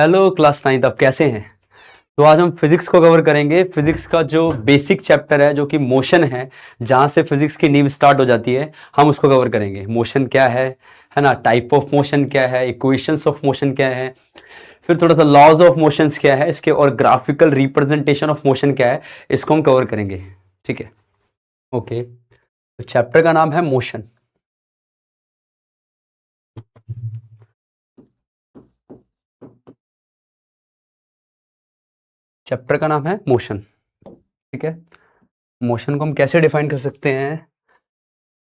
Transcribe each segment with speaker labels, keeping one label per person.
Speaker 1: Hello class 9, अब कैसे हैं? तो आज हम फिजिक्स को कवर करेंगे। फिजिक्स का जो बेसिक चैप्टर है जो कि मोशन है, जहां से फिजिक्स की नींव स्टार्ट हो जाती है, हम उसको कवर करेंगे। मोशन क्या है ना, टाइप ऑफ मोशन क्या है, इक्वेशंस ऑफ मोशन क्या है, फिर थोड़ा सा लॉज ऑफ मोशंस क्या है इसके, और ग्राफिकल रिप्रेजेंटेशन ऑफ मोशन क्या है, इसको हम कवर करेंगे। ठीक है, ओके। तो चैप्टर का नाम है मोशन। चैप्टर का नाम है मोशन। ठीक है, मोशन को हम कैसे डिफाइन कर सकते हैं?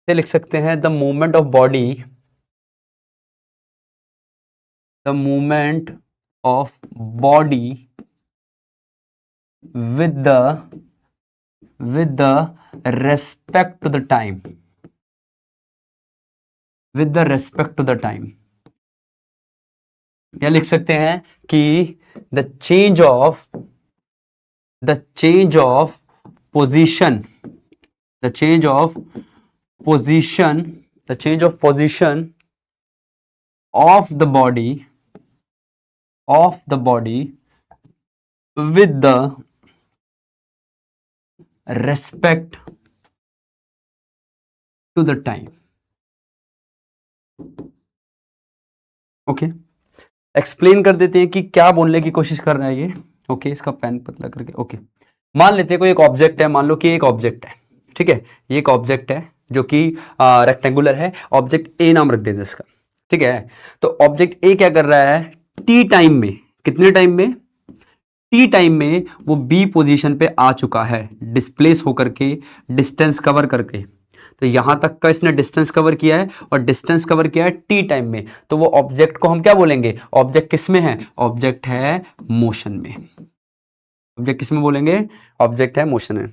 Speaker 1: ये लिख सकते हैं the movement of body, the movement of body with the respect to the time, with the respect to the time। या लिख सकते हैं कि the change of position, the change of position, the change of position of the body with the respect to the time। Okay, explain कर देते हैं कि क्या बोलने की कोशिश कर रहा है ये। ओके, इसका पेन पतला करके। ओके, मान लेते हैं कोई एक ऑब्जेक्ट है, मान लो कि एक ऑब्जेक्ट है। ठीक है, ये एक ऑब्जेक्ट है जो कि रेक्टेंगुलर है। ऑब्जेक्ट ए नाम रख देते हैं इसका। ठीक है, तो ऑब्जेक्ट ए क्या कर रहा है, टी टाइम में, कितने टाइम में, टी टाइम में वो बी पोजीशन पे आ चुका है, डिस्प्लेस होकर के, डिस्टेंस कवर करके। तो यहां तक का इसने डिस्टेंस कवर किया है, और डिस्टेंस कवर किया है टी टाइम में। तो वो ऑब्जेक्ट को हम क्या बोलेंगे, ऑब्जेक्ट किस में है, ऑब्जेक्ट है मोशन में। ऑब्जेक्ट किस में बोलेंगे, ऑब्जेक्ट है मोशन में।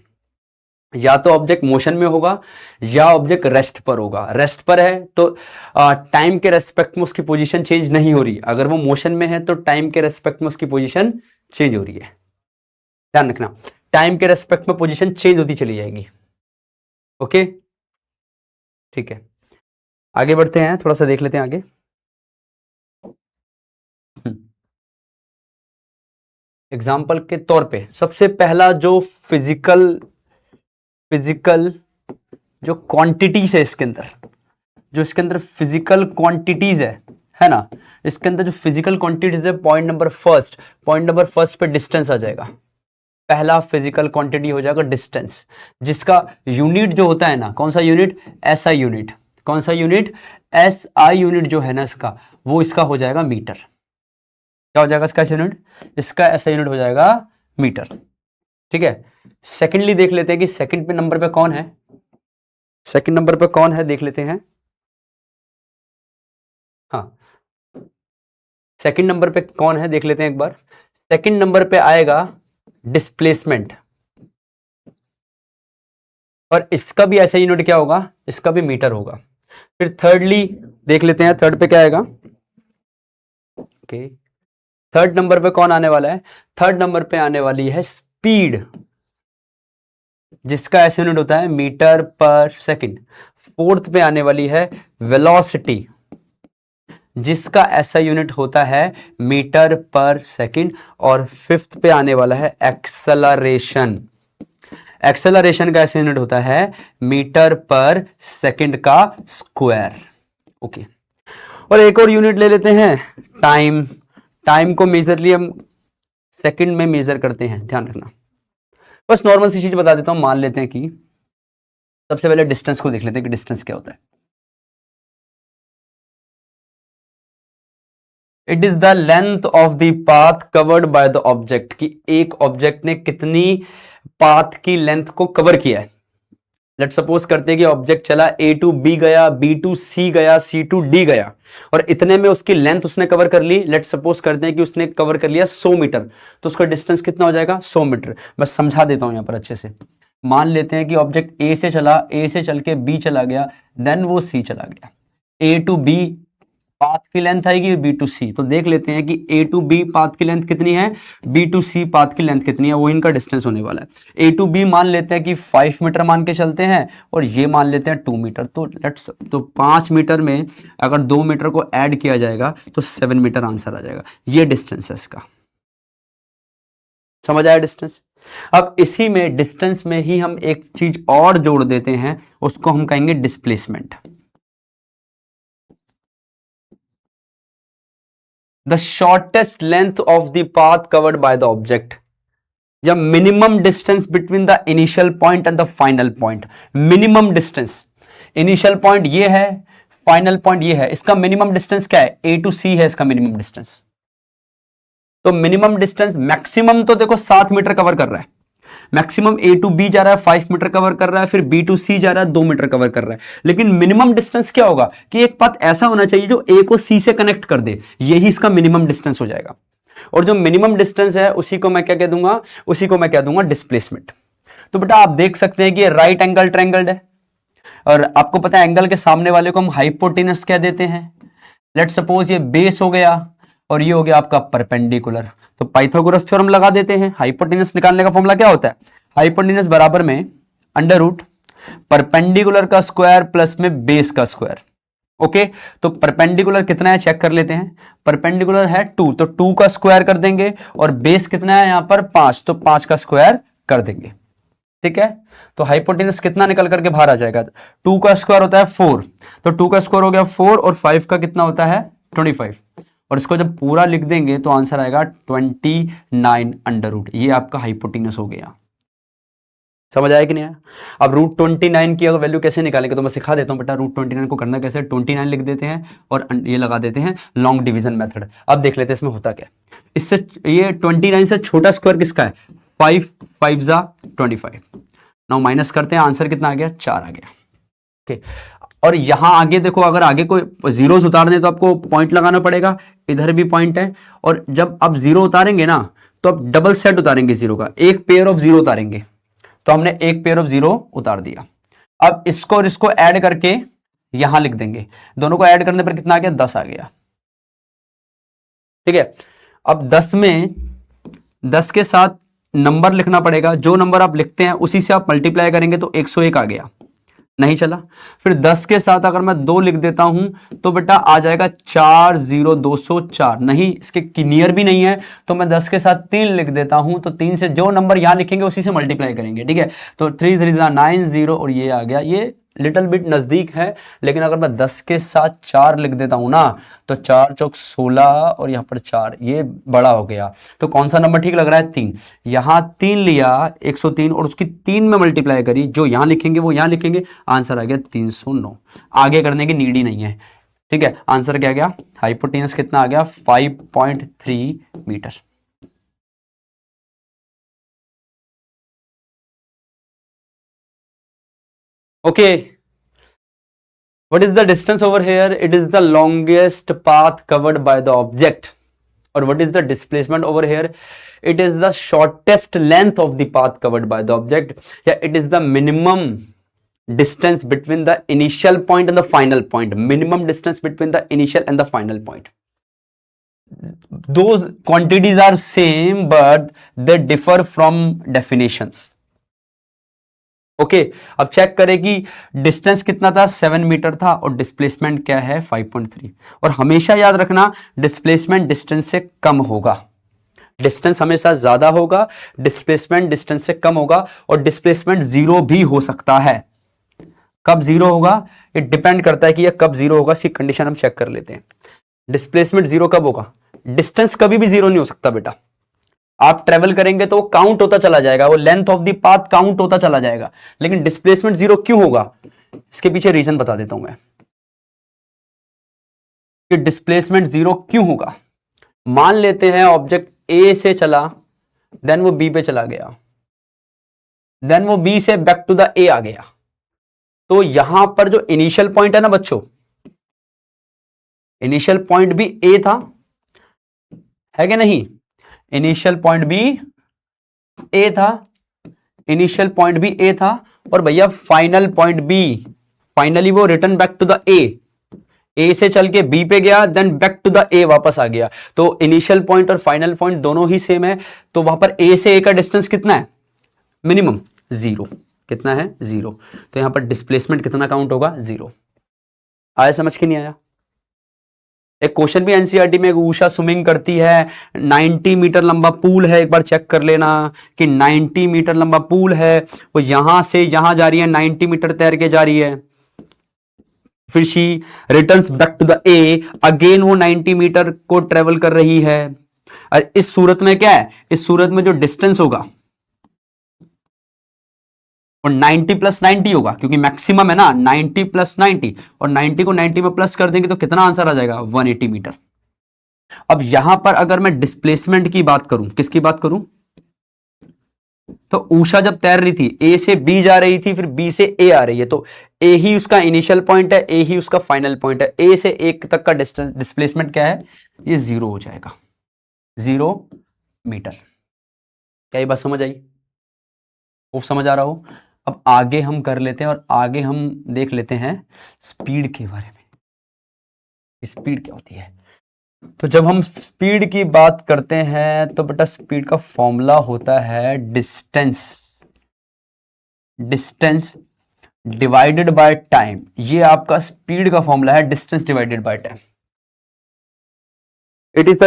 Speaker 1: या तो ऑब्जेक्ट मोशन में होगा, या ऑब्जेक्ट रेस्ट पर होगा। रेस्ट पर है तो टाइम के रेस्पेक्ट में उसकी पोजीशन चेंज नहीं हो रही। अगर वो मोशन में है तो टाइम के रेस्पेक्ट में उसकी पोजीशन चेंज हो रही है। ध्यान रखना, टाइम के रेस्पेक्ट में पोजीशन चेंज होती चली जाएगी। ओके, ठीक है, आगे बढ़ते हैं, थोड़ा सा देख लेते हैं आगे। एग्जाम्पल के तौर पे सबसे पहला जो फिजिकल जो क्वांटिटीज है इसके अंदर, जो इसके अंदर फिजिकल क्वांटिटीज है ना, इसके अंदर जो फिजिकल क्वांटिटीज है, पॉइंट नंबर फर्स्ट पे डिस्टेंस आ जाएगा। पहला फिजिकल क्वांटिटी हो जाएगा डिस्टेंस, जिसका यूनिट जो होता है ना, कौन सा यूनिट, एसआई यूनिट। कौन सा यूनिट, एसआई यूनिट जो है ना इसका, वो इसका हो जाएगा मीटर। क्या हो जाएगा इसका यूनिट, इसका एसआई यूनिट हो जाएगा मीटर। ठीक है, सेकेंडली देख लेते हैं कि सेकंड पे नंबर पे कौन है, सेकंड नंबर पे कौन है देख लेते हैं। हाँ, सेकंड नंबर पे कौन है देख लेते हैं एक बार। सेकंड नंबर पे आएगा डिस्प्लेसमेंट, और इसका भी ऐसा यूनिट क्या होगा, इसका भी मीटर होगा। फिर थर्डली देख लेते हैं, थर्ड पे क्या आएगा। ओके, थर्ड नंबर पे कौन आने वाला है, थर्ड नंबर पे आने वाली है स्पीड, जिसका ऐसा यूनिट होता है मीटर पर सेकंड। फोर्थ पे आने वाली है वेलोसिटी, जिसका ऐसा यूनिट होता है मीटर पर सेकंड। और फिफ्थ पे आने वाला है एक्सेलरेशन, एक्सेलरेशन का ऐसा यूनिट होता है मीटर पर सेकंड का स्क्वायर। ओके, और एक और यूनिट ले लेते हैं, टाइम। टाइम को मेजरली हम सेकंड में मेजर करते हैं, ध्यान रखना। बस नॉर्मल सी चीज बता देता हूं, मान लेते हैं कि सबसे पहले डिस्टेंस को देख लेते हैं कि डिस्टेंस क्या होता है। It is the length of the path covered by the object, कि एक ऑब्जेक्ट ने कितनी पाथ की लेंथ को कवर किया है। लेट सपोज करते हैं कि ऑब्जेक्ट चला ए टू बी गया, बी टू सी गया, सी टू डी गया, और इतने में उसकी लेंथ उसने कवर कर ली। लेट सपोज करते हैं कि उसने कवर कर लिया 100 मीटर, तो उसका डिस्टेंस कितना हो जाएगा, 100 मीटर। बस समझा देता हूं यहां पर अच्छे से। मान लेते हैं कि ऑब्जेक्ट ए से चला, ए से चल के बी चला गया, देन वो सी चला गया। ए टू बी पाथ की लेंथ आएगी बी टू सी। तो देख लेते हैं कि ए टू बी पाथ की लेंथ कितनी है, बी टू सी पाथ की लेंथ कितनी है, वो इनका डिस्टेंस होने वाला है। ए टू बी मान लेते हैं कि 5 मीटर मान के चलते हैं और ये मान लेते हैं 2 मीटर। तो लेट्स, तो 5 मीटर में अगर 2 मीटर को ऐड किया जाएगा तो 7 मीटर आंसर आ जाएगा। ये डिस्टेंस है इसका, समझ आया डिस्टेंस। अब इसी में डिस्टेंस में ही हम एक चीज और जोड़ देते हैं, उसको हम कहेंगे displacement. The shortest length of the path covered by the object, या minimum distance between the initial point and the final point. Minimum distance, initial point ये है, फाइनल पॉइंट ये है, इसका मिनिमम डिस्टेंस क्या है, ए टू सी है इसका मिनिमम डिस्टेंस। तो मिनिमम डिस्टेंस, मैक्सिमम तो देखो 7 मीटर कवर कर रहा है, मैक्सिमम ए टू बी जा रहा है 5 मीटर कवर कर रहा है, फिर बी टू सी जा रहा है 2 मीटर कवर कर रहा है। लेकिन मिनिमम डिस्टेंस क्या होगा कि एक पाथ ऐसा होना चाहिए जो ए को सी से कनेक्ट कर दे, यही इसका मिनिमम डिस्टेंस हो जाएगा। और जो मिनिमम डिस्टेंस है उसी को मैं क्या कह दूंगा, उसी को मैं कह दूंगा डिस्प्लेसमेंट। तो बेटा आप देख सकते हैं कि ये राइट एंगल ट्रायंगल है, और आपको पता है एंगल के सामने वाले को हम हाइपोटेनस कह देते हैं। लेट सपोज ये बेस हो गया और ये हो गया आपका परपेंडिकुलर। तो पाइथागोरस थ्योरम लगा देते हैं। हाइपोटेनस निकालने का फॉर्मूला क्या होता है, हाइपोटेनस बराबर में अंडर रूट परपेंडिकुलर का स्क्वायर प्लस में बेस का स्क्वायर। ओके, तो परपेंडिकुलर कितना है चेक कर लेते हैं। परपेंडिकुलर है 2, तो 2 का स्क्वायर कर देंगे, और बेस कितना है यहां पर 5, तो 5 का स्क्वायर कर देंगे। ठीक है, तो हाइपोटेनस कितना निकल करके बाहर आ जाएगा, 2 का स्क्वायर होता है 4, तो 2 का स्क्वायर हो गया 4, और 5 का कितना होता है 25, और इसको जब पूरा लिख देंगे तो आंसर आएगा 29 अंडर रूट। ये आपका हाइपोटेनस हो गया। समझ आया कि नहीं आया। अब रूट 29 की अगर वैल्यू कैसे निकालेंगे तो मैं सिखा देता हूं बेटा। रूट 29 को करना कैसे, 29 लिख देते हैं और ये लगा देते हैं लॉन्ग डिवीजन मेथड। अब देख लेते हैं इसमें होता क्या। इससे ये 29 से छोटा स्क्वायर किसका है, 5 5 जा 25। नाउ माइनस करते हैं, आंसर कितना आ गया 4 आ गया। ओके, और यहां आगे देखो, अगर आगे कोई जीरोस उतारने तो आपको पॉइंट लगाना पड़ेगा। इधर भी पॉइंट है, और जब आप जीरो उतारेंगे ना तो आप डबल सेट उतारेंगे जीरो का, एक पेयर ऑफ जीरो उतारेंगे। तो हमने एक पेयर ऑफ जीरो उतार दिया। अब इसको और इसको ऐड करके यहां लिख देंगे, दोनों को ऐड करने पर कितना आ गया 10 आ गया। ठीक है, अब 10 में 10 के साथ नंबर लिखना पड़ेगा, जो नंबर आप लिखते हैं उसी से आप मल्टीप्लाई करेंगे तो 101 आ गया, नहीं चला। फिर 10 के साथ अगर मैं 2 लिख देता हूं तो बेटा आ जाएगा 4 0 204, नहीं इसके नियर भी नहीं है। तो मैं 10 के साथ 3 लिख देता हूं, तो 3 से जो नंबर यहां लिखेंगे उसी से मल्टीप्लाई करेंगे। ठीक है, तो 3 3 9 0, और ये आ गया, ये लिटिल बिट नजदीक है। लेकिन अगर मैं 10 के साथ 4 लिख देता हूं ना तो 4 चौक 16, और यहां पर 4, ये बड़ा हो गया। तो कौन सा नंबर ठीक लग रहा है, 3। यहां 3 लिया 103, और उसकी 3 में मल्टीप्लाई करी, जो यहां लिखेंगे वो यहां लिखेंगे, आंसर आ गया 309। आगे करने की नीड ही नहीं है। ठीक है, आंसर क्या गया, हाइपोटेनस कितना आ गया 5.3 metre. Okay, what is the distance over here? It is the longest path covered by the object. Or what is the displacement over here? It is the shortest length of the path covered by the object. Yeah, it is the minimum distance between the initial point and the final point. Minimum distance between the initial and the final point. Those quantities are same, but they differ from definitions. Okay, अब check करें कि distance कितना था 7 metre था, और displacement क्या है 5.3। और हमेशा याद रखना डिस्प्लेसमेंट डिस्टेंस से कम होगा, डिस्टेंस हमेशा ज्यादा होगा, डिस्प्लेसमेंट डिस्टेंस से कम होगा। और डिस्प्लेसमेंट जीरो भी हो सकता है। कब जीरो होगा, इट डिपेंड करता है कि यह कब जीरो होगा। इसकी कंडीशन हम चेक कर लेते हैं। डिस्प्लेसमेंट जीरो कब होगा, डिस्टेंस कभी भी जीरो नहीं हो सकता बेटा। आप ट्रेवल करेंगे तो वो काउंट होता चला जाएगा, वो length of the path count होता चला जाएगा। लेकिन डिस्प्लेसमेंट जीरो क्यों होगा, इसके पीछे रीजन बता देता हूं मैं कि डिस्प्लेसमेंट जीरो क्यों होगा। मान लेते हैं ऑब्जेक्ट ए से चला, देन वो बी पे चला गया, देन वो बी से बैक टू द ए आ गया। तो यहां पर जो इनिशियल पॉइंट है ना बच्चों, इनिशियल पॉइंट भी ए था, है कि नहीं, इनिशियल पॉइंट भी ए था, इनिशियल पॉइंट भी ए था, और भैया फाइनल पॉइंट बी, फाइनली वो return back to the A, A से चल के बी पे गया, then back to the A वापस आ गया, तो इनिशियल पॉइंट और फाइनल पॉइंट दोनों ही सेम है, तो वहां पर ए से ए का डिस्टेंस कितना है, मिनिमम 0। कितना है, 0। तो यहां पर डिस्प्लेसमेंट कितना काउंट होगा, 0। आया समझ के नहीं आया? एक क्वेश्चन भी एनसीईआरटी में, उषा स्विमिंग करती है, 90 मीटर लंबा पूल है, एक बार चेक कर लेना कि 90 मीटर लंबा पूल है, वो यहां से यहां जा रही है, 90 मीटर तैर के जा रही है, फिर she returns back to the A, again वो 90 मीटर को ट्रेवल कर रही है। और इस सूरत में क्या है, इस सूरत में जो डिस्टेंस होगा और 90 प्लस 90 होगा, क्योंकि मैक्सिमम है ना 90 प्लस 90, और 90 को 90 में प्लस कर देंगे तो कितना आंसर आ जाएगा, 180 मीटर। अब यहां पर अगर मैं डिस्प्लेसमेंट की बात करूं, किसकी बात करूं, तो उषा जब तैर रही थी ए से बी जा रही थी, फिर बी से ए आ रही है, तो ए ही उसका इनिशियल पॉइंट है, ए ही उसका फाइनल पॉइंट है, ए से ए तक का डिस्टेंस डिस्प्लेसमेंट क्या है, ये 0 हो जाएगा, 0 मीटर। क्या ये बात समझ आई? वो समझ आ रहा हो? अब आगे हम कर लेते हैं, और आगे हम देख लेते हैं स्पीड के बारे में। स्पीड क्या होती है? तो जब हम स्पीड की बात करते हैं तो बेटा स्पीड का फॉर्मूला होता है distance, distance divided by time. ये आपका स्पीड का फॉर्मूला है, distance divided by time. It is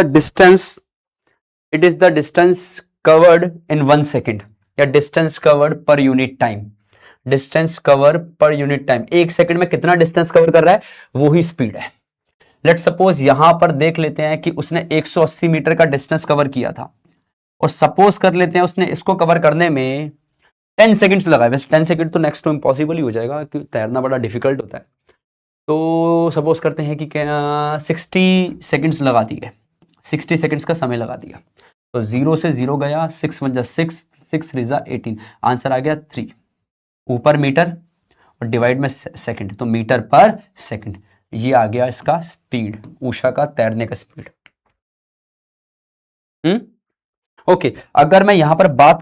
Speaker 1: the distance covered in 1 second, या distance covered per unit time. Distance cover per unit time, 1 second में कितना डिस्टेंस कवर कर रहा है, वो ही स्पीड है। लेट सपोज यहां पर देख लेते हैं कि उसने 180 मीटर का डिस्टेंस कवर किया था, और सपोज कर लेते हैं उसने इसको कवर करने में 10 सेकंड्स लगाए। वैसे 10 सेकंड तो नेक्स्ट टू इम्पॉसिबल ही हो जाएगा, क्योंकि तैरना बड़ा डिफिकल्ट होता है। तो सपोज करते हैं कि 60 सेकंड्स लगा दिए, 60 सेकंड्स का समय लगा दिया, तो 0 से 0 गया, 6 1 6, 6 3 18, आंसर आ गया 3। ऊपर मीटर और डिवाइड में सेकंड, तो मीटर पर सेकंड, ये आ गया इसका स्पीड, उषा का तैरने का स्पीड। ओके, अगर मैं यहां पर बात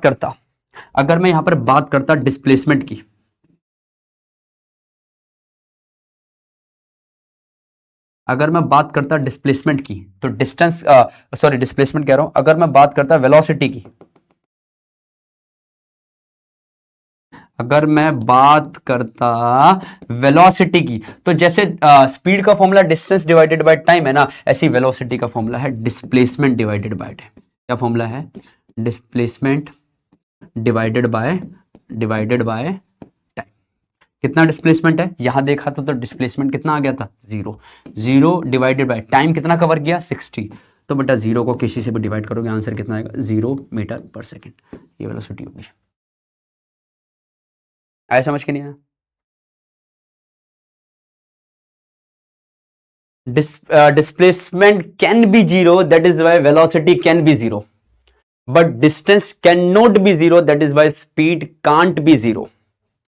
Speaker 1: करता डिस्प्लेसमेंट की, अगर मैं बात करता डिस्प्लेसमेंट की, तो डिस्प्लेसमेंट कह रहा हूं, अगर मैं बात करता वेलोसिटी की, अगर मैं बात करता वेलोसिटी की, तो जैसे स्पीड का formula distance divided by time है ना, ऐसी वेलोसिटी का फॉर्मूला है डिस्प्लेसमेंट डिवाइडेड बाय टाइम। क्या फॉर्मूला है, डिस्प्लेसमेंट डिवाइडेड बाय टाइम। कितना डिस्प्लेसमेंट है, यहां देखा तो डिस्प्लेसमेंट कितना आ गया था, 0। 0 डिवाइडेड बाय टाइम कितना कवर किया, 60, तो बेटा 0 को किसी से भी डिवाइड करोगे, आंसर कितना आएगा, 0 मीटर पर सेकेंड। ये वेलोसिटी होगी। आया समझ के नहीं आया? Displacement can be 0, that is why velocity can be 0, but distance cannot be 0, that is why speed can't be 0।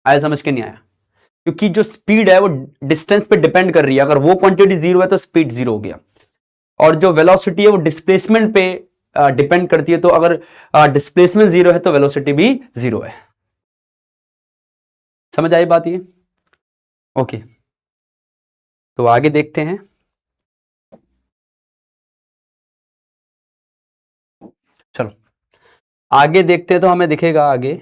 Speaker 1: आया समझ के नहीं आया? क्योंकि जो स्पीड है वो डिस्टेंस पे डिपेंड कर रही है, अगर वो क्वांटिटी 0 है तो स्पीड 0 हो गया, और जो वेलोसिटी है वो डिस्प्लेसमेंट पे डिपेंड करती है, तो अगर डिस्प्लेसमेंट 0 है तो वेलोसिटी भी 0 है। समझ आई बात ये? ओके, तो आगे देखते हैं। चलो आगे देखते हैं, तो हमें दिखेगा आगे,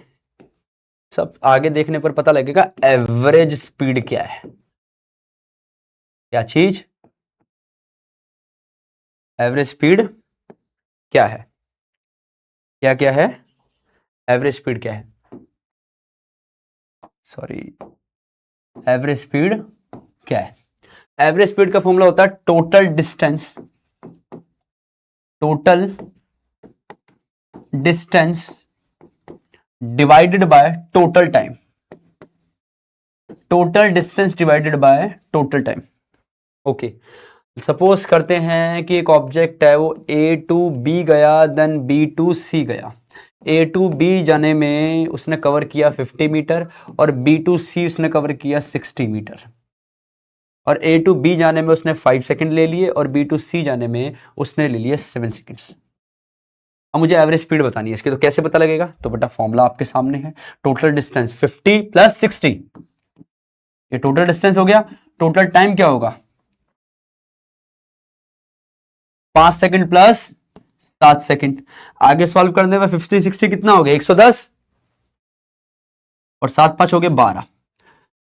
Speaker 1: सब आगे देखने पर पता लगेगा एवरेज स्पीड क्या है। क्या चीज, एवरेज स्पीड क्या है, क्या क्या है, एवरेज स्पीड क्या है, सॉरी, एवरेज स्पीड क्या है? एवरेज स्पीड का फॉर्मूला होता है total distance divided by total time, total distance divided by total time. Okay, suppose करते हैं कि एक ऑब्जेक्ट है, वो ए टू बी गया, देन बी टू सी गया। ए टू बी जाने में उसने कवर किया 50 मीटर, और बी टू सी उसने कवर किया 60 मीटर, और ए टू बी जाने में उसने 5 सेकंड ले लिए, और बी टू सी जाने में उसने ले लिए 7 सेकंड्स। अब मुझे एवरेज स्पीड बतानी है इसकी, तो कैसे पता लगेगा? तो बेटा फॉर्मूला आपके सामने है, टोटल डिस्टेंस 50 प्लस 60, ये टोटल डिस्टेंस हो गया। टोटल टाइम क्या होगा, 5 सेकंड प्लस 7 सेकंड। आगे सॉल्व करने में 50 60 कितना हो गया 110 और 7 5 हो गए 12।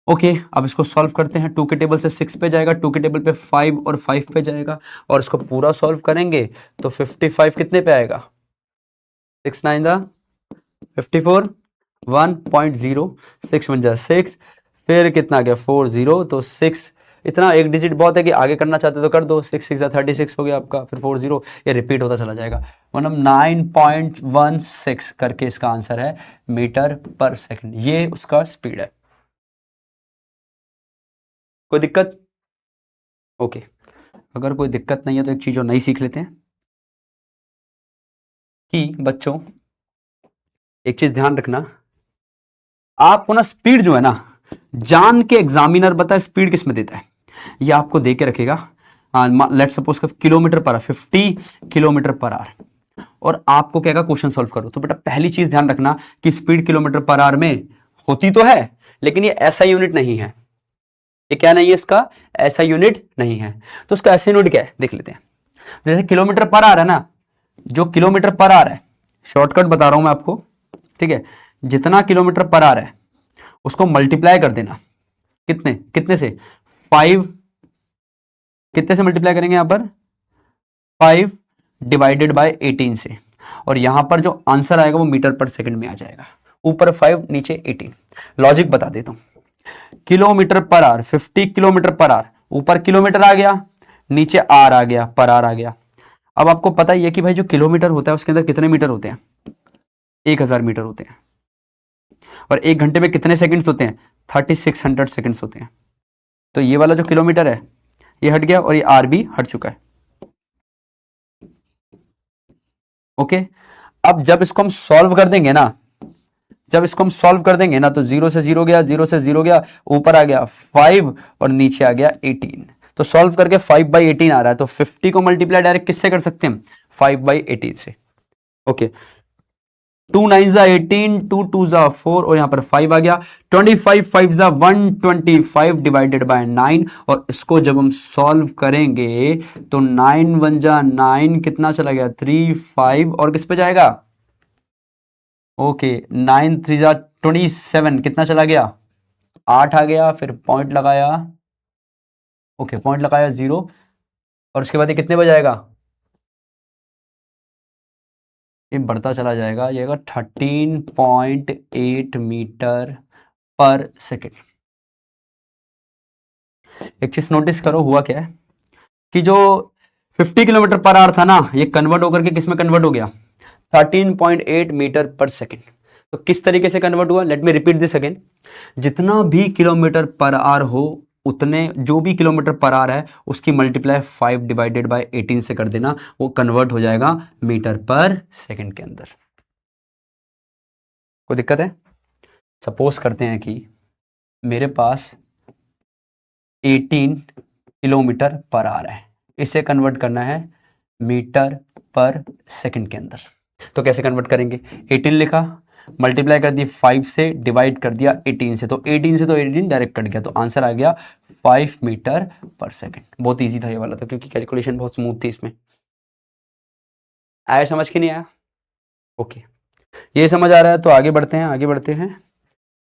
Speaker 1: ओके अब इसको सॉल्व करते हैं। 2 के टेबल से 6 पे जाएगा, 2 के टेबल पे 5 और 5 पे जाएगा और इसको पूरा सॉल्व करेंगे तो 55 कितने पे आएगा 6 9 दा 54 1.0 6 1 जा 6 फिर कितना आ गया 40 तो 6 इतना एक डिजिट बहुत है कि आगे करना चाहते तो कर दो 6 6 36 हो गया आपका फिर 40 ये रिपीट होता चला जाएगा मतलब 9.16 करके इसका आंसर है मीटर पर सेकंड। ये उसका स्पीड है। कोई दिक्कत? ओके अगर कोई दिक्कत नहीं है तो एक चीज और नई सीख लेते हैं कि बच्चों एक चीज ध्यान रखना, आपको ना स्पीड जो है ना जान के एग्जामिनर बताए स्पीड किस में देता है ये आपको दे के रखेगा। लेट्स सपोज किलोमीटर पर 50 किलोमीटर पर आवर और आपको कहेगा क्वेश्चन सॉल्व करो। तो बेटा पहली चीज ध्यान रखना कि स्पीड किलोमीटर पर आवर में होती तो है लेकिन ये ऐसा यूनिट नहीं है। ये क्या नहीं है इसका ऐसा यूनिट नहीं है। तो उसका ऐसा यूनिट क्या है देख लेते हैं। जैसे किलोमीटर पर आवर है ना, जो किलोमीटर पर आवर है शॉर्टकट बता रहा हूं मैं आपको, ठीक है, जितना किलोमीटर पर आवर है उसको मल्टीप्लाई कर देना कितने कितने से 5 कितने से मल्टीप्लाई करेंगे यहां पर 5 डिवाइडेड बाय 18 से और यहां पर जो आंसर आएगा वो मीटर पर सेकंड में आ जाएगा। ऊपर 5 नीचे 18। लॉजिक बता देता हूं। Kilometre per hour 50 kilometre per hour ऊपर किलोमीटर आ गया नीचे आर आ गया पर आर आ गया। अब आपको पता ही है कि भाई जो किलोमीटर होता है उसके अंदर कितने मीटर होते हैं 1000 मीटर होते हैं और 1 घंटे में कितने सेकंड्स होते हैं 3600 सेकंड्स होते हैं। तो ये वाला जो किलोमीटर है ये हट गया और ये आर भी हट चुका है। ओके अब जब इसको हम सॉल्व कर देंगे ना, जब इसको हम सॉल्व कर देंगे ना तो 0 से 0 गया 0 से 0 गया ऊपर आ गया 5 और नीचे आ गया 18। तो सॉल्व करके 5/18 आ रहा है तो 50 को मल्टीप्लाई डायरेक्ट किससे कर सकते हैं 5/18 से। ओके 2 9 जा 18 2 2 जा 4 और यहां पर 5 आ गया 25 5 जा 125 डिवाइडेड बाय 9 और इसको जब हम सॉल्व करेंगे तो 9 1 जा 9 कितना चला गया 3 5 और किस पे जाएगा ओके 9 3 जा 27 कितना चला गया 8 आ गया फिर पॉइंट लगाया ओके पॉइंट लगाया 0 और उसके बाद ये कितने बजाएगा ये बढ़ता चला जाएगा ये 13.8 मीटर पर सेकेंड। एक चीज नोटिस करो हुआ क्या है कि जो 50 किलोमीटर पर आवर था ना ये कन्वर्ट होकर के किस में कन्वर्ट हो गया 13.8 मीटर पर सेकेंड। तो किस तरीके से कन्वर्ट हुआ let me repeat this again. जितना भी किलोमीटर पर आवर हो उतने जो भी किलोमीटर पर आवर है उसकी मल्टीप्लाई 5 डिवाइडेड बाय 18 से कर देना वो कन्वर्ट हो जाएगा मीटर पर सेकंड के अंदर। कोई दिक्कत है? सपोज करते हैं कि मेरे पास 18 किलोमीटर पर आवर है, इसे कन्वर्ट करना है मीटर पर सेकंड के अंदर। तो कैसे कन्वर्ट करेंगे 18 लिखा मल्टीप्लाई कर दी 5 से डिवाइड कर दिया 18 से तो 18 से तो 18 डायरेक्ट कट गया तो आंसर आ गया 5 मीटर पर सेकंड। बहुत इजी था ये वाला तो क्योंकि कैलकुलेशन बहुत स्मूथ थी इसमें। आया समझ के नहीं आया? ओके ये समझ आ रहा है तो आगे बढ़ते हैं आगे बढ़ते हैं।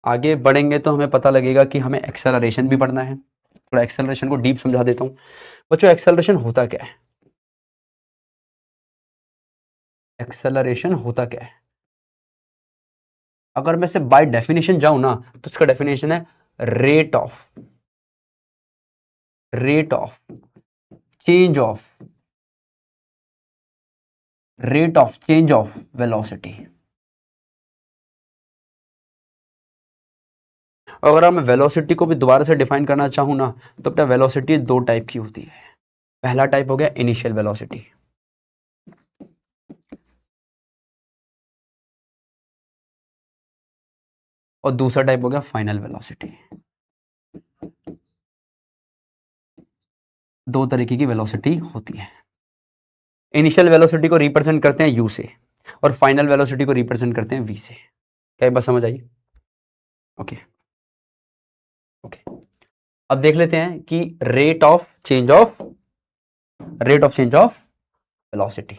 Speaker 1: आगे बढ़ेंगे तो हमें पता लगेगा कि हमें एक्सेलरेशन भी पढ़ना है। थोड़ा एक्सेलरेशन को डीप समझा देता हूँ बच्चों। एक्सेलरेशन होता क्या है? एक्सेलरेशन होता क्या है अगर मैं से बाय डेफिनेशन जाऊं ना तो इसका डेफिनेशन है rate of change of velocity. अगर मैं वेलोसिटी को भी दोबारा से डिफाइन करना चाहूं ना तो बेटा वेलोसिटी 2 टाइप की होती है। पहला टाइप हो गया इनिशियल वेलोसिटी और दूसरा टाइप हो गया फाइनल वेलोसिटी। 2 तरीके की वेलोसिटी होती है। इनिशियल वेलोसिटी को रिप्रेजेंट करते हैं यू से और फाइनल वेलोसिटी को रिप्रेजेंट करते हैं वी से। क्या बात समझ आई? ओके अब देख लेते हैं कि rate of change of velocity,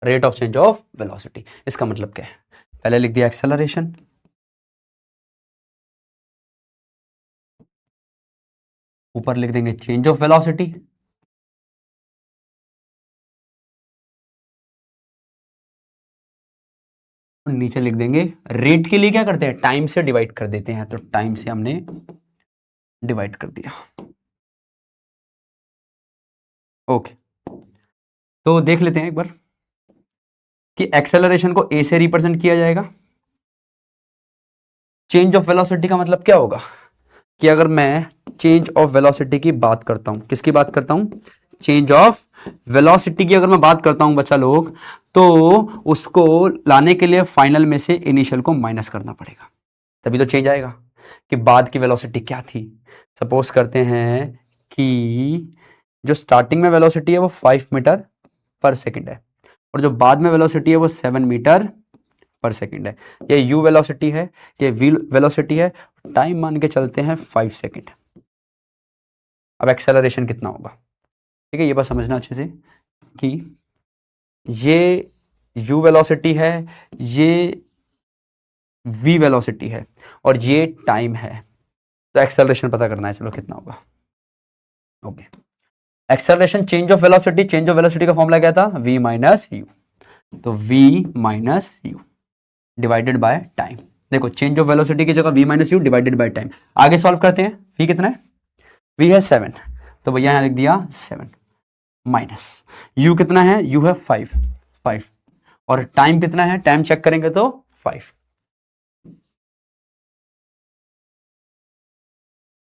Speaker 1: rate of change of velocity. इसका मतलब क्या है, पहले लिख दिया एक्सेलरेशन, ऊपर लिख देंगे चेंज ऑफ वेलोसिटी, नीचे लिख देंगे रेट के लिए क्या करते हैं, टाइम से डिवाइड कर देते हैं, तो टाइम से हमने डिवाइड कर दिया। ओके, तो देख लेते हैं एक बार कि एक्सेलरेशन को ए से रिप्रेजेंट किया जाएगा। चेंज ऑफ वेलोसिटी का मतलब क्या होगा कि अगर मैं चेंज ऑफ वेलोसिटी की बात करता हूं, किसकी बात करता हूं, चेंज ऑफ वेलोसिटी की अगर मैं बात करता हूं बच्चा लोग, तो उसको लाने के लिए फाइनल में से इनिशियल को माइनस करना पड़ेगा, तभी तो चेंज आएगा। कि बाद की वेलोसिटी क्या थी, सपोज करते हैं कि जो स्टार्टिंग में वेलोसिटी है वो 5 मीटर पर सेकंड है, और जो बाद में वेलोसिटी है वो 7 मीटर पर सेकंड है। ये यू वेलोसिटी है, ये वी वेलोसिटी है, टाइम मान के चलते हैं 5 सेकंड। अब एक्सेलरेशन कितना होगा, ठीक है, ये बात समझना अच्छे से कि ये u वेलोसिटी है, ये v वेलोसिटी है, और ये टाइम है, तो एक्सेलरेशन पता करना है, चलो कितना होगा। Okay, acceleration change of velocity, change of velocity का फॉर्मूला क्या था, v माइनस यू, तो v minus you divided by time. देखो चेंज ऑफ वेलोसिटी की जगह v minus you divided by time. आगे सॉल्व करते हैं, v कितना है, v है 7, तो भैया यहां लिख दिया 7 माइनस u कितना है, u है 5, और टाइम कितना है, टाइम चेक करेंगे तो 5।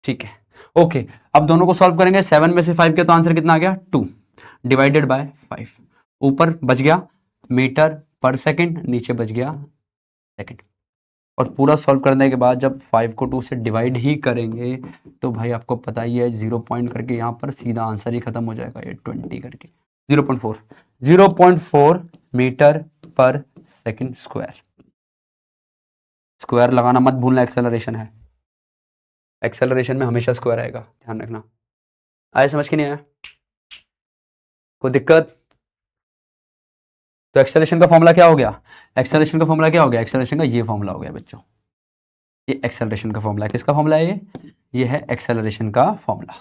Speaker 1: ठीक है, ओके, अब दोनों को सॉल्व करेंगे, 7 में से 5 के तो आंसर कितना आ गया, 2 डिवाइडेड बाय 5। ऊपर बच गया मीटर पर सेकंड, नीचे बच गया सेकंड। और पूरा सॉल्व करने के बाद जब 5 को 2 से डिवाइड ही करेंगे तो भाई आपको पता ही है 0 पॉइंट करके यहाँ पर सीधा आंसर ही खत्म हो जाएगा, ये 20 करके 0.4 मीटर पर सेकंड स्क्वायर। स्क्वायर लगाना मत भूलना, एक्सेलरेशन है, एक्सेलरेशन में हमेशा स्क्वायर आएगा, ध्यान रखना। आया समझ के नहीं आया, कोई दिक्कत? तो एक्सेलरेशन का फॉर्मूला क्या हो गया, एक्सेलरेशन का फॉर्मूला क्या हो गया, एक्सेलरेशन का ये फॉर्मूला हो गया बच्चों, ये एक्सेलरेशन का फॉर्मूला है। किसका फॉर्मूला है ये है एक्सेलरेशन का फॉर्मूला।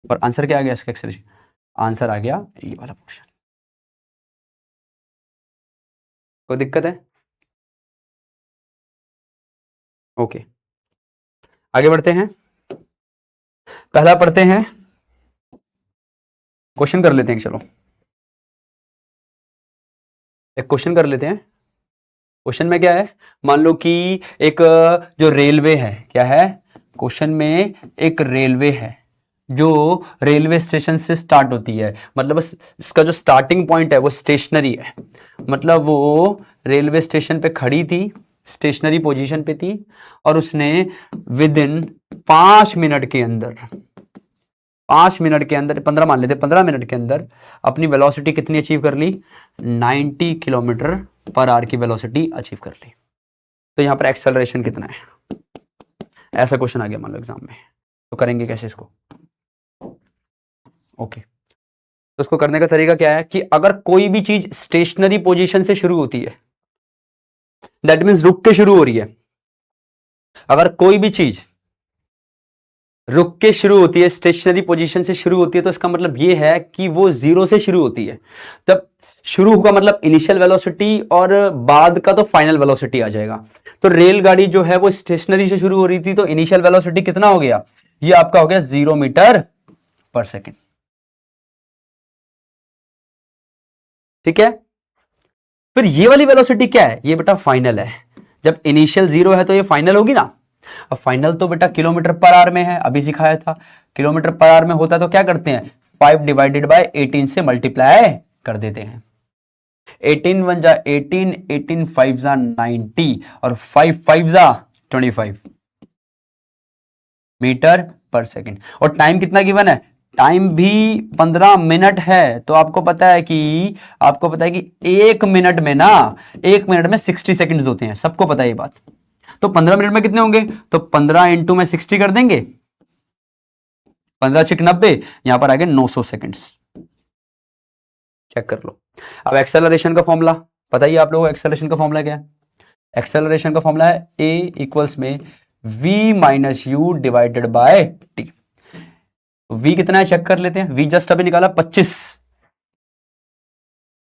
Speaker 1: और आंसर क्या आ गया इसका, एक्सेलरेशन आंसर आ गया ये वाला पोर्शन। कोई दिक्कत है? ओके, आगे बढ़ते हैं, पहला पढ़ते हैं, क्वेश्चन कर लेते हैं, चलो एक क्वेश्चन कर लेते हैं। क्वेश्चन में क्या है, मान लो कि एक जो रेलवे है, क्या है, क्वेश्चन में एक रेलवे है जो रेलवे स्टेशन से स्टार्ट होती है, मतलब इसका जो स्टार्टिंग पॉइंट है वो स्टेशनरी है, मतलब वो रेलवे स्टेशन पे खड़ी थी, स्टेशनरी पोजीशन पे थी, और उसने विद इन 5 मिनट के अंदर, 5 मिनट के अंदर, 15 मान लेते, 15 मिनट के अंदर अपनी वेलोसिटी कितनी अचीव कर ली, 90 किलोमीटर पर आवर की वेलोसिटी अचीव कर ली। तो यहां पर एक्सेलरेशन कितना है, ऐसा क्वेश्चन आ गया मान लो एग्जाम में, तो करेंगे कैसे इसको। ओके, तो इसको करने का तरीका क्या है कि अगर कोई भी चीज स्टेशनरी पोजीशन से शुरू होती है, दैट मीन्स रुक के शुरू हो रही है, अगर कोई भी चीज रुक के शुरू होती है, स्टेशनरी पोजीशन से शुरू होती है, तो इसका मतलब ये है कि वो 0 से शुरू होती है। तब शुरू होगा मतलब इनिशियल वेलोसिटी, और बाद का तो फाइनल वेलोसिटी आ जाएगा। तो रेलगाड़ी जो है वो स्टेशनरी से शुरू हो रही थी, तो इनिशियल वेलोसिटी कितना हो गया, ये आपका हो गया 0 मीटर पर सेकेंड। ठीक है, फिर ये वाली वेलोसिटी क्या है, ये बेटा फाइनल है। जब इनिशियल 0 है तो ये फाइनल होगी ना। अब फाइनल तो बेटा किलोमीटर पर आवर में है, अभी सिखाया था, किलोमीटर पर आवर में होता है तो क्या करते हैं, 5 डिवाइडेड बाय 18 से मल्टीप्लाई कर देते हैं। 18 1 जा 18, 18 5 जा 90, और 5 5 जा 25 मीटर पर सेकेंड। और टाइम कितना गिवन है, टाइम भी 15 मिनट है, तो आपको पता है कि 1 मिनट में ना, 1 मिनट में 60 सेकंड्स होते हैं, सबको पता है ये बात। तो 15 मिनट में कितने होंगे, तो 15 इंटू में 60 कर देंगे, 15 छिक 90, यहां पर आ गए 900 सेकेंड्स। चेक कर लो। अब एक्सेलरेशन का फॉर्मूला बताइए आप लोगों को, एक्सेलरेशन का फॉर्मूला क्या है? एक्सेलरेशन का फॉर्मूला है a इक्वल्स में v minus you divided by T. v कितना है चेक कर लेते हैं। v जस्ट अभी निकाला 25,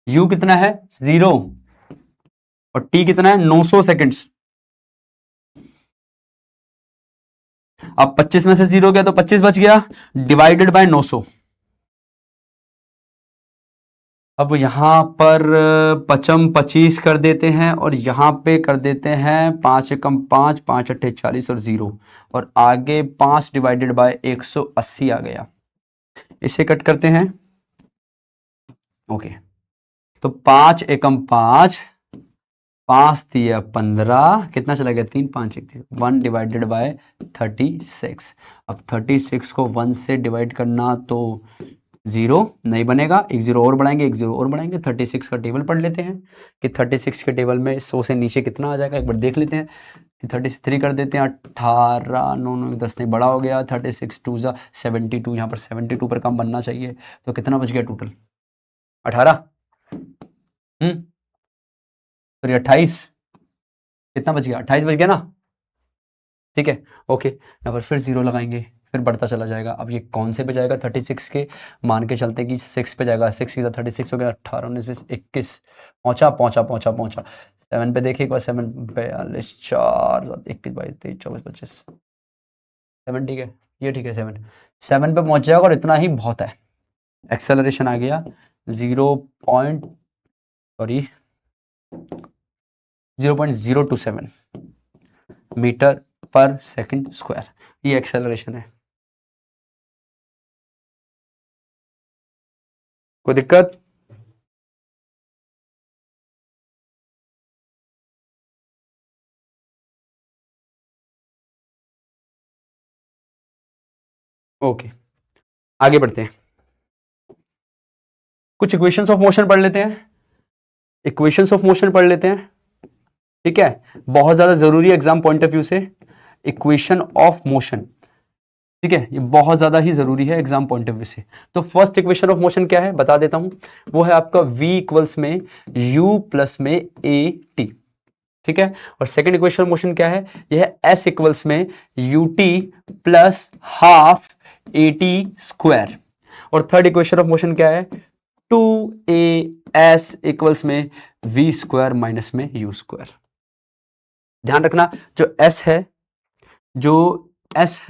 Speaker 1: u कितना है 0 और t कितना है 900 सेकेंड्स। अब 25 में से 0 गया तो 25 बच गया, डिवाइडेड बाय 900। अब यहां पर 25 कर देते हैं और यहां पे कर देते हैं 5 एकम 5, 5 अट्ठे 40 और 0, और आगे 5 डिवाइडेड बाय 180 आ गया। इसे कट करते हैं। ओके, तो 5 एकम 5, 5 दिया 15, कितना चला गया 3, 5 1 1 डिवाइडेड बाय 36। अब 36 को 1 से डिवाइड करना तो 0 नहीं बनेगा, एक 0 और बढ़ाएंगे, एक 0 और बढ़ाएंगे। 36 का टेबल पढ़ लेते हैं कि 36 के टेबल में 100 से नीचे कितना आ जाएगा, एक बार देख लेते हैं कि 33 कर देते हैं, 18 9 9 10 नहीं बड़ा हो गया, 36 2 जा 72, यहाँ पर 72 पर कम बनना चाहिए, तो कितना बच गया टोटल 18, सॉरी 28, कितना बच गया 28 बच गया ना। ठीक है, ओके, यहाँ पर फिर 0 लगाएंगे, फिर बढ़ता चला जाएगा। अब ये कौन से पे जाएगा 36 के, मान के चलते हैं कि 6 पे जाएगा, 6 की 36 हो गया, 18 19 20 21 पहुंचा पहुंचा पहुंचा पहुंचा 7 पे देखिए एक बार, 7 42 4 21 22 23 24 25 7, ठीक है, ये ठीक है, 7 पे पहुंच जाएगा और इतना ही बहुत है। एक्सेलरेशन आ गया 0.027 मीटर पर सेकंड स्क्वायर, ये एक्सेलरेशन है। कोई दिक्कत? ओके, आगे बढ़ते हैं। कुछ इक्वेशंस ऑफ मोशन पढ़ लेते हैं, इक्वेशंस ऑफ मोशन पढ़ लेते हैं। ठीक है, बहुत ज्यादा जरूरी है एग्जाम पॉइंट ऑफ व्यू से इक्वेशन ऑफ मोशन। ठीक है, ये बहुत ज्यादा ही जरूरी है एग्जाम पॉइंट ऑफ व्यू से। तो फर्स्ट इक्वेशन ऑफ मोशन क्या है बता देता हूं, वो है आपका v इक्वल्स में u प्लस में a t। ठीक है, और सेकंड इक्वेशन ऑफ मोशन क्या है, यह है s इक्वल्स में ut plus half a t square. और थर्ड इक्वेशन ऑफ मोशन क्या है, 2as इक्वल्स में v स्क्वायर माइनस में u स्क्वायर। ध्यान रखना, जो s है, जो s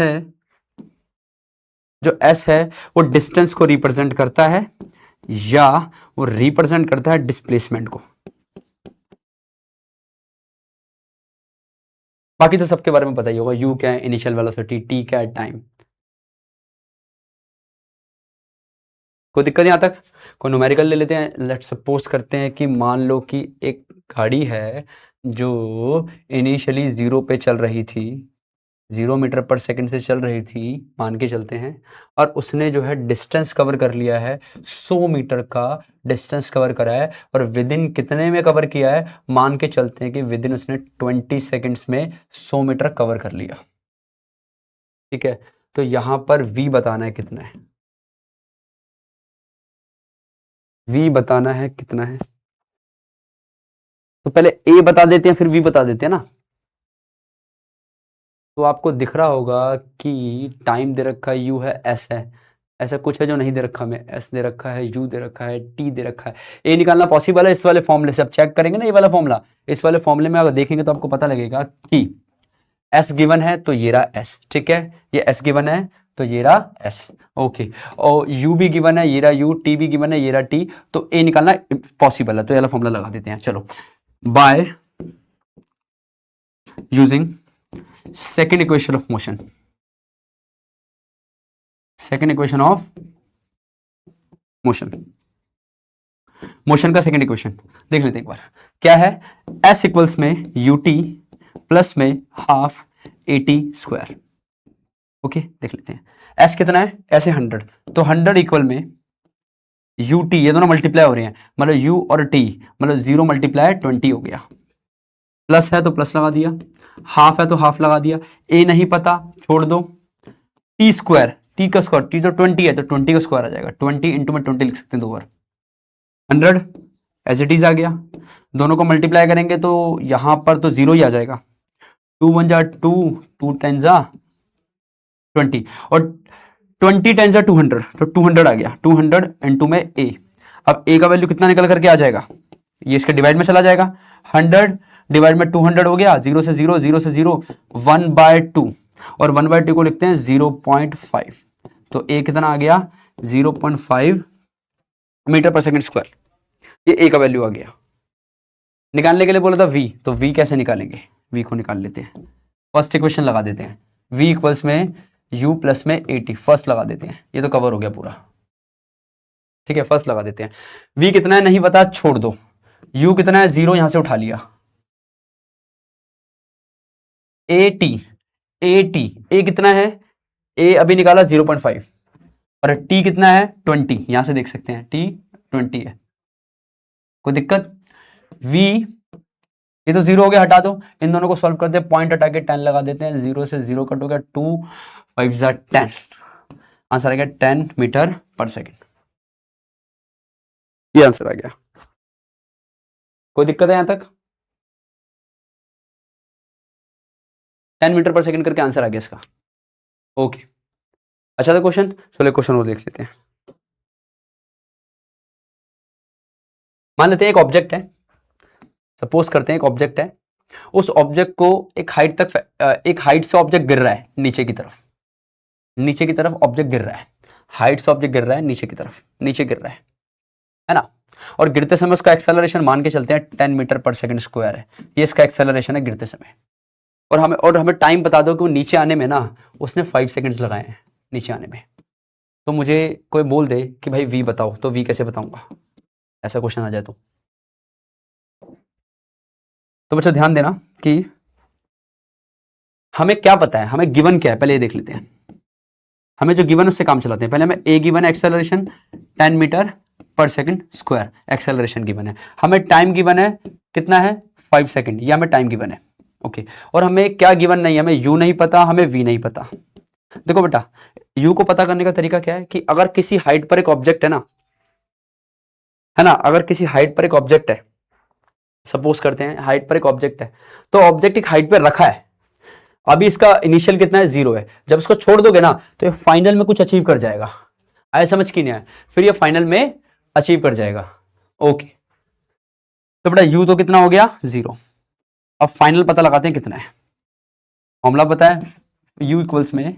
Speaker 1: है वो डिस्टेंस को रिप्रेजेंट करता है या वो रिप्रेजेंट करता है डिस्प्लेसमेंट को। बाकी तो सबके बारे में पता ही होगा, u क्या है इनिशियल वेलोसिटी, t क्या है टाइम। कोई दिक्कत यहां तक? कोई न्यूमेरिकल ले लेते हैं। लेट्स सपोज करते हैं कि मान लो कि एक गाड़ी है जो इनिशियली 0 पे चल रही थी, 0 मीटर पर सेकंड से चल रही थी, मान के चलते हैं, और उसने जो है डिस्टेंस कवर कर लिया है, 100 मीटर का डिस्टेंस कवर करा है, और विद इन कितने में कवर किया है, मान के चलते हैं कि विद इन उसने 20 सेकेंड्स में 100 मीटर कवर कर लिया। ठीक है, तो यहां पर v बताना है कितना है, v बताना है कितना है। तो पहले a बता देते हैं फिर v बता देते हैं ना। तो आपको दिख रहा होगा कि टाइम दे रखा है u है, s है, ऐसा कुछ है जो नहीं दे रखा हमें, s दे रखा है, u दे रखा है, t दे रखा है। a निकालना पॉसिबल है इस वाले फॉर्मूले से। अब चेक करेंगे ना ये वाला फॉर्मूला, इस वाले फॉर्मूले में अगर देखेंगे तो आपको पता लगेगा कि s गिवन है तो ये रहा s। ठीक है, ये s गिवन है तो ये रहा s। ओके, और u भी गिवन है, ये रहा u, t भी गिवन है, ये रहा t। तो a निकालना पॉसिबल है, तो ये वाला फॉर्मूला लगा देते हैं। चलो, by using second equation of motion, second equation of motion, motion का सेकेंड इक्वेशन देख लेते हैं एक बार। क्या है, s इक्वल्स में ut प्लस में हाफ at स्क्वायर। ओके, देख लेते हैं s कितना है, s है 100, तो 100 इक्वल में ut, ये दोनों मल्टीप्लाई हो रहे हैं, मतलब u और t, मतलब 0 मल्टीप्लाई 20 हो गया। प्लस है तो प्लस लगा दिया, हाफ है तो हाफ लगा दिया, a नहीं पता छोड़ दो, t स्क्वायर टी का स्क्वायर, टी तो 20 है तो 20 का स्क्वायर आ जाएगा, 20 इंटू में 20 लिख सकते हैं 2 बार, 100 एज इट इज आ गया। दोनों को मल्टीप्लाई करेंगे तो यहां पर तो 0 ही आ जाएगा, 2 1 जा 2, 2 10 जा 20 और 20 10 जा 200, तो 200 आ गया, 200 इंटू में ए। अब ए का वैल्यू कितना निकल करके आ जाएगा, ये इसके डिवाइड में चला जाएगा, 100 डिवाइड में 200 हो गया, 0 से 0, 0 से 0, 1/2 और 1/2 को लिखते हैं 0.5, तो ए कितना आ गया 0.5 मीटर पर सेकंड स्क्वायर, ये ए का वैल्यू आ गया। निकालने के लिए बोला था वी, तो वी कैसे निकालेंगे, वी को निकाल लेते हैं, फर्स्ट इक्वेशन लगा देते हैं, v इक्वल्स में u प्लस में 80 फर्स्ट लगा देते हैं, ये तो कवर हो गया पूरा, ठीक है फर्स्ट लगा देते हैं। v कितना है नहीं पता, छोड़ दो, u कितना है 0 यहां से उठा लिया, 80 a कितना है, a अभी निकाला 0.5 और t कितना है 20, यहां से देख सकते हैं t 20 है, कोई दिक्कत। v ये तो 0 हो गया, हटा दो, इन दोनों को सॉल्व करते हैं, पॉइंट हटा के 10 लगा देते हैं, 0 से 0 कट हो गया, 2 5 जा 10, आंसर आ गया 10 मीटर पर सेकेंड, ये आंसर आ गया। कोई दिक्कत है यहां तक, 10 मीटर पर सेकेंड करके आंसर आ गया इसका, ओके। अच्छा था क्वेश्चन, चलो क्वेश्चन वो देख लेते हैं। मान लेते हैं एक ऑब्जेक्ट है, सपोज करते हैं एक ऑब्जेक्ट है, उस ऑब्जेक्ट को एक हाइट से ऑब्जेक्ट गिर रहा है नीचे की तरफ ऑब्जेक्ट गिर रहा है, हाइट से ऑब्जेक्ट गिर रहा है नीचे की तरफ, नीचे गिर रहा है ना, और गिरते समय उसका एक्सेलरेशन मान के चलते हैं 10 मीटर पर सेकंड स्क्वायर है, ये इसका एक्सेलरेशन है गिरते समय, और हमें टाइम बता दो कि वो नीचे आने में ना उसने 5 सेकंड्स लगाए हैं नीचे आने में, तो मुझे कोई बोल दे कि भाई वी बताओ, तो वी कैसे बताऊंगा, ऐसा क्वेश्चन आ जाए तो बच्चों ध्यान देना कि हमें क्या पता है, हमें गिवन क्या है पहले ये देख लेते हैं, हमें जो गिवन उससे काम चलाते हैं। पहले हमें ए गिवन है एक्सेलरेशन 10 मीटर पर सेकंड स्क्वायर, एक्सेलरेशन गिवन है, हमें टाइम गिवन है कितना है 5 सेकंड, ये हमें टाइम गिवन है, ओके। और हमें क्या गिवन नहीं है, हमें यू नहीं पता, हमें वी नहीं पता। देखो बेटा, यू को पता करने का तरीका क्या है कि अगर किसी हाइट पर एक ऑब्जेक्ट है ना, अगर किसी हाइट पर एक ऑब्जेक्ट है, सपोज करते हैं हाइट पर एक ऑब्जेक्ट है, तो ऑब्जेक्ट एक हाइट पर रखा है, अभी इसका इनिशियल कितना है 0 है, जब इसको छोड़ दोगे ना तो ये फाइनल में कुछ अचीव कर जाएगा, आया समझ की नहीं आया, फिर ये फाइनल में अचीव कर जाएगा, ओके। तो बेटा u तो कितना हो गया 0, अब फाइनल पता लगाते हैं कितना है, फॉर्मूला पता है u इक्वल्स में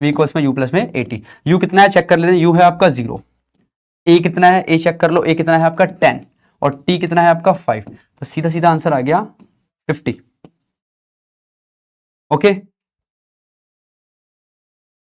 Speaker 1: u प्लस में 80, u कितना है चेक कर लेते हैं, u है आपका 0, a कितना है, a चेक कर लो, a कितना है आपका 10 और t कितना है आपका 5, तो सीधा सीधा आंसर आ गया 50, ओके।